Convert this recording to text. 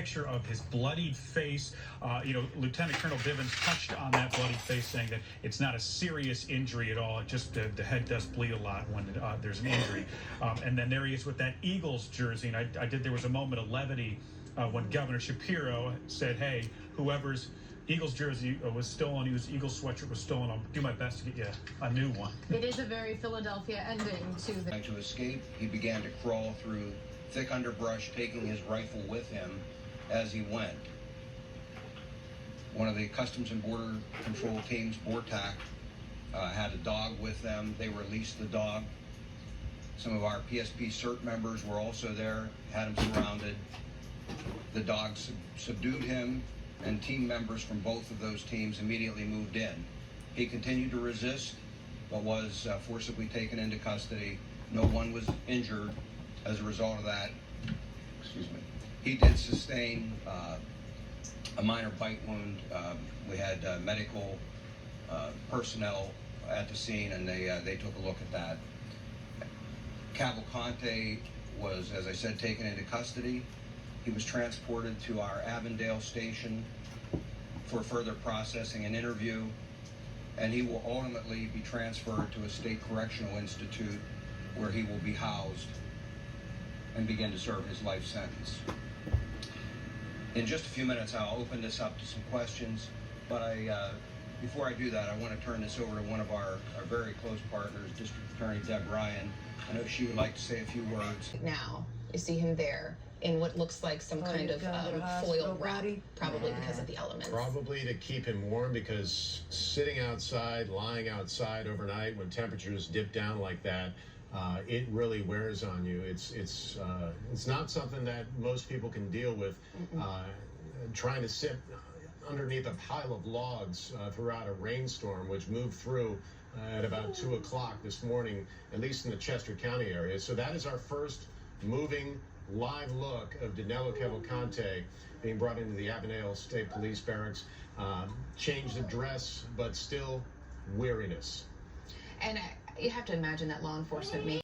picture of his bloodied face. Lieutenant Colonel Bivens touched on that bloodied face, saying that it's not a serious injury at all. It just the head does bleed a lot when there's an injury. And then there he is with that Eagles jersey. And there was a moment of levity when Governor Shapiro said, "Hey, whoever's Eagles jersey was stolen, whose Eagles sweatshirt was stolen, I'll do my best to get you a new one." It is a very Philadelphia ending to the... Trying to escape, he began to crawl through thick underbrush, taking his rifle with him as he went. One of the Customs and Border Control teams, BORTAC, had a dog with them. They released the dog. Some of our PSP CERT members were also there, had him surrounded. The dog subdued him, and team members from both of those teams immediately moved in. He continued to resist, but was forcibly taken into custody. No one was injured as a result of that. Excuse me. He did sustain a minor bite wound. We had medical personnel at the scene, and they took a look at that. Cavalcante was, as I said, taken into custody. He was transported to our Avondale station for further processing and interview, and he will ultimately be transferred to a state correctional institute where he will be housed and begin to serve his life sentence. In just a few minutes, I'll open this up to some questions, but before I do that, I want to turn this over to one of our very close partners, District Attorney Deb Ryan. I know she would like to say a few words. Now, you see him there in what looks like some kind of foil wrap, probably because of the elements. Probably to keep him warm, because sitting outside, lying outside overnight when temperatures dip down like that, it really wears on you. It's not something that most people can deal with. Trying to sit underneath a pile of logs throughout a rainstorm, which moved through at about 2 o'clock this morning, at least in the Chester County area. So that is our first moving live look of Danilo Cavalcante being brought into the Avondale State Police Barracks. Changed of dress, but still weariness. And you have to imagine that law enforcement may